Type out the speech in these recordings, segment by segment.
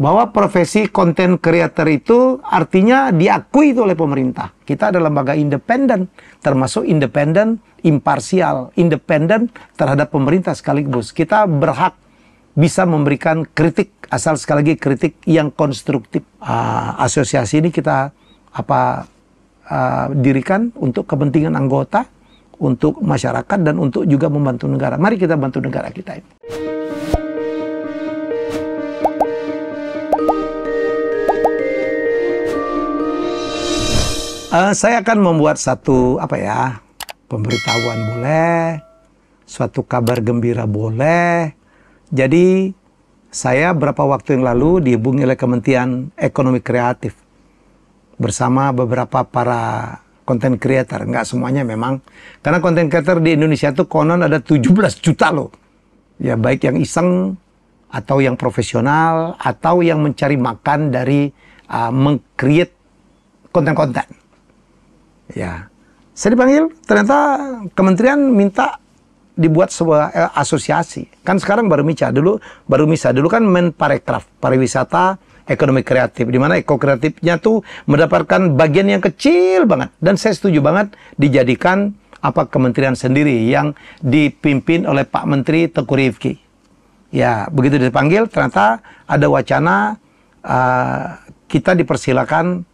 bahwa profesi konten creator itu artinya diakui itu oleh pemerintah. Kita adalah lembaga independen, termasuk independen, imparsial, independen terhadap pemerintah sekaligus. Kita berhak bisa memberikan kritik, asal sekali lagi kritik yang konstruktif. Asosiasi ini kita dirikan untuk kepentingan anggota, untuk masyarakat, dan untuk juga membantu negara. Mari kita bantu negara kita ini. Saya akan membuat satu pemberitahuan boleh, suatu kabar gembira boleh. Jadi saya beberapa waktu yang lalu dihubungi oleh Kementerian Ekonomi Kreatif bersama beberapa para content creator. Nggak semuanya memang, karena content creator di Indonesia itu konon ada 17 juta loh. Ya, baik yang iseng atau yang profesional atau yang mencari makan dari meng-create konten-konten. Ya, saya dipanggil, ternyata kementerian minta dibuat sebuah asosiasi. Kan sekarang baru MISA, dulu kan Menparekraf, pariwisata, ekonomi kreatif, di mana eko kreatifnya tuh mendapatkan bagian yang kecil banget. Dan saya setuju banget dijadikan kementerian sendiri yang dipimpin oleh Pak Menteri Teuku Rifki. Ya, begitu dipanggil, ternyata ada wacana kita dipersilakan,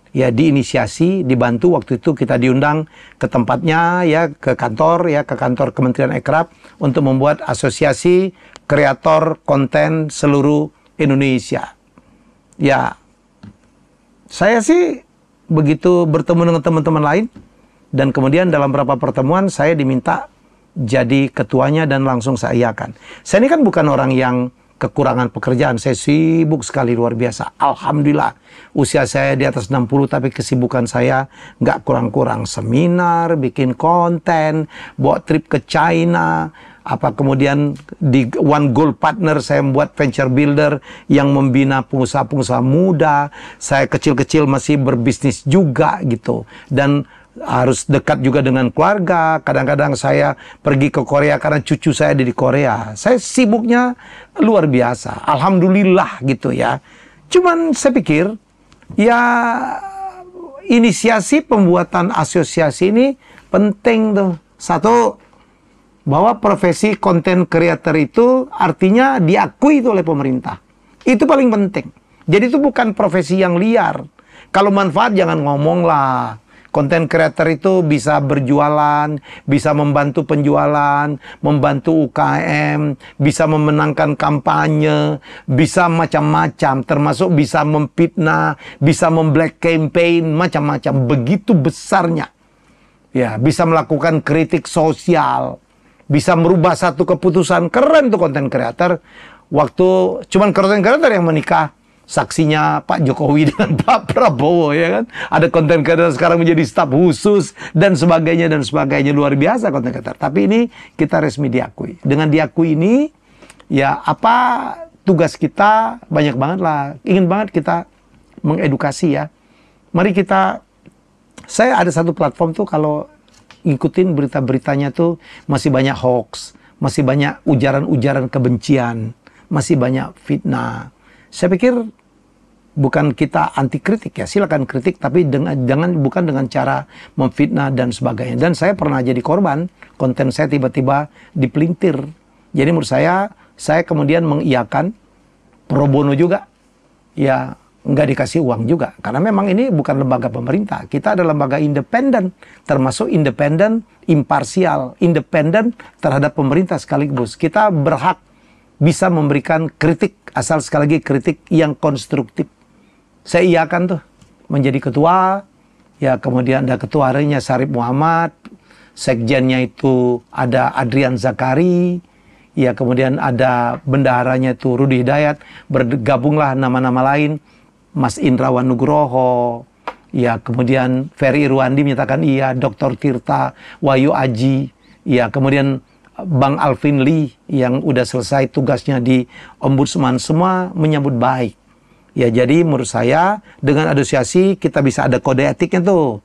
ya, diinisiasi, dibantu. Waktu itu kita diundang ke tempatnya, ya, ke kantor Kementerian Ekraf untuk membuat asosiasi kreator konten seluruh Indonesia. Ya, saya sih begitu bertemu dengan teman-teman lain, dan kemudian dalam beberapa pertemuan saya diminta jadi ketuanya dan langsung saya iakan. Saya ini kan bukan orang yang kekurangan pekerjaan, saya sibuk sekali luar biasa. Alhamdulillah, usia saya di atas 60, tapi kesibukan saya nggak kurang-kurang. Seminar, bikin konten, bawa trip ke China, kemudian di One Goal Partner saya membuat venture builder yang membina pengusaha-pengusaha muda. Saya kecil-kecil masih berbisnis juga gitu, dan harus dekat juga dengan keluarga. Kadang-kadang saya pergi ke Korea karena cucu saya ada di Korea. Saya sibuknya luar biasa. Alhamdulillah gitu ya. Cuman saya pikir, ya, inisiasi pembuatan asosiasi ini penting tuh. Satu, bahwa profesi konten creator itu artinya diakui itu oleh pemerintah. Itu paling penting. Jadi itu bukan profesi yang liar. Kalau manfaat jangan ngomong lah. Konten creator itu bisa berjualan, bisa membantu penjualan, membantu UKM, bisa memenangkan kampanye, bisa macam-macam, termasuk bisa memfitnah, bisa memblack campaign, macam-macam. Begitu besarnya. Ya, bisa melakukan kritik sosial, bisa merubah satu keputusan. Keren tuh konten creator. Cuman konten creator yang menikah, saksinya Pak Jokowi dengan Pak Prabowo, ya kan? Ada konten creator sekarang menjadi staf khusus dan sebagainya, luar biasa konten creator. Tapi ini kita resmi diakui. Dengan diakui ini, ya, tugas kita banyak banget lah. Ingin banget kita mengedukasi, ya. Mari saya ada satu platform tuh, kalau ngikutin berita-beritanya tuh masih banyak hoax, masih banyak ujaran-ujaran kebencian, masih banyak fitnah. Saya pikir bukan kita anti kritik, ya, silakan kritik, tapi bukan dengan cara memfitnah dan sebagainya. Dan saya pernah jadi korban, konten saya tiba-tiba dipelintir. Jadi menurut saya kemudian mengiyakan pro bono juga, ya, nggak dikasih uang juga, karena memang ini bukan lembaga pemerintah. Kita adalah lembaga independen, termasuk independen, imparsial, independen terhadap pemerintah sekaligus. Kita berhak bisa memberikan kritik, asal sekali lagi kritik yang konstruktif. Saya iakan tuh menjadi ketua, ya, kemudian ada ketua harinya Syarif Muhammad, sekjennya itu ada Adrian Zakari, ya, kemudian ada bendaharanya itu Rudi Hidayat, bergabunglah nama-nama lain, Mas Indrawan Nugroho, ya, kemudian Ferry Irwandi menyatakan iya, Dr. Tirta, Wahyu Aji, ya, kemudian Bang Alvin Lee yang udah selesai tugasnya di Ombudsman, semua menyambut baik. Ya, jadi menurut saya dengan asosiasi kita bisa ada kode etiknya tuh.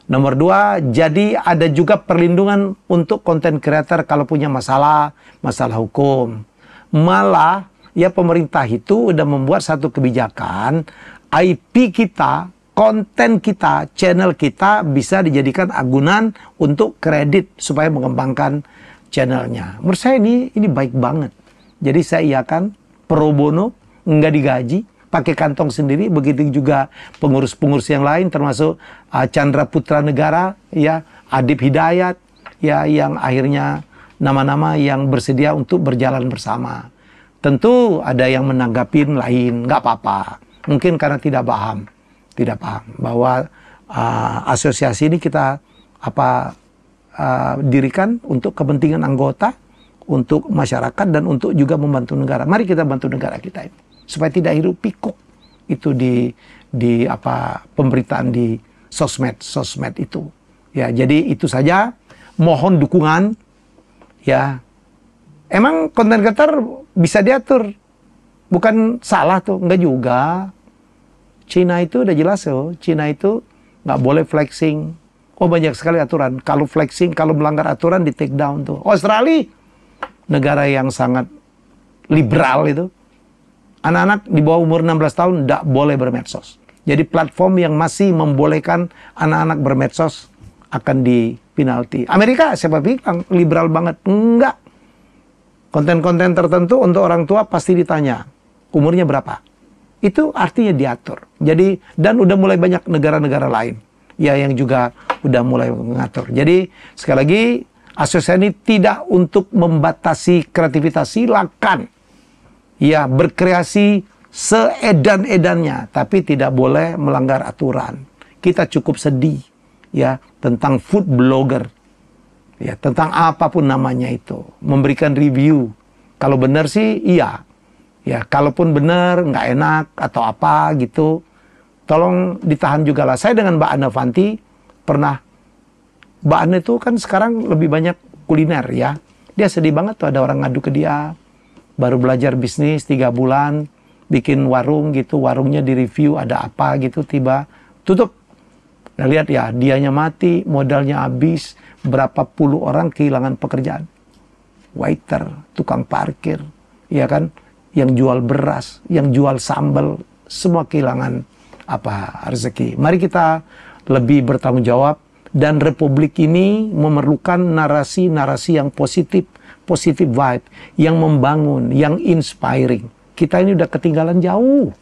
Nomor 2, jadi ada juga perlindungan untuk konten creator kalau punya masalah hukum. Malah ya pemerintah itu udah membuat satu kebijakan, IP kita, konten kita, channel kita bisa dijadikan agunan untuk kredit supaya mengembangkan channelnya. Menurut saya ini baik banget. Jadi saya iakan pro bono, nggak digaji, pakai kantong sendiri. Begitu juga pengurus-pengurus yang lain, termasuk Chandra Putra Negara, ya, Adib Hidayat, ya, yang akhirnya nama-nama yang bersedia untuk berjalan bersama. Tentu ada yang menanggapin lain, nggak apa-apa. Mungkin karena tidak paham bahwa asosiasi ini kita dirikan untuk kepentingan anggota, untuk masyarakat, dan untuk juga membantu negara. Mari kita bantu negara kita ini supaya tidak hirup pikuk itu di pemberitaan di sosmed itu. Ya, jadi itu saja. Mohon dukungan. Ya, emang konten kreator bisa diatur, bukan salah tuh, enggak juga. Cina itu udah jelas loh, Cina itu nggak boleh flexing. Oh, banyak sekali aturan. Kalau flexing, kalau melanggar aturan di take down tuh. Australia, negara yang sangat liberal itu, anak-anak di bawah umur 16 tahun nggak boleh bermedsos. Jadi platform yang masih membolehkan anak-anak bermedsos akan dipinalti. Amerika, siapa bilang liberal banget? Enggak. Konten-konten tertentu untuk orang tua pasti ditanya, umurnya berapa? Itu artinya diatur. Jadi, dan udah mulai banyak negara-negara lain ya yang juga udah mulai mengatur. Jadi, sekali lagi, asosiasi ini tidak untuk membatasi kreativitas, silakan ya berkreasi seedan-edannya, tapi tidak boleh melanggar aturan. Kita cukup sedih ya tentang food blogger, ya tentang apapun namanya itu, memberikan review. Kalau benar sih iya, ya kalaupun benar nggak enak atau apa gitu, tolong ditahan juga lah. Saya dengan Mbak Ana Fanti pernah, Mbak Ana itu kan sekarang lebih banyak kuliner ya, dia sedih banget tuh ada orang ngadu ke dia, baru belajar bisnis 3 bulan, bikin warung gitu, warungnya direview ada apa gitu, tiba tutup. Nah, lihat ya, dianya mati, modalnya habis, berapa puluh orang kehilangan pekerjaan. Waiter, tukang parkir, ya kan, yang jual beras, yang jual sambal, semua kehilangan rezeki. Mari kita lebih bertanggung jawab, dan Republik ini memerlukan narasi-narasi yang positif vibe, yang membangun, yang inspiring. Kita ini udah ketinggalan jauh.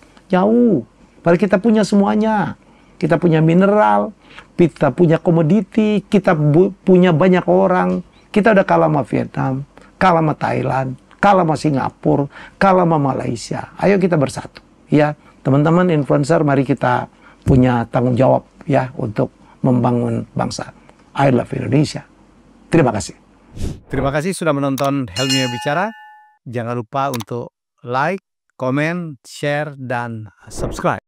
Padahal kita punya semuanya. Kita punya mineral, kita punya komoditi, kita punya banyak orang. Kita udah kalah sama Vietnam, kalah sama Thailand, kalah sama Singapura, kalah sama Malaysia. Ayo kita bersatu. Ya, teman-teman influencer, mari kita punya tanggung jawab ya untuk membangun bangsa. I love Indonesia. Terima kasih. Terima kasih sudah menonton Helmi Bicara. Jangan lupa untuk like, komen, share, dan subscribe.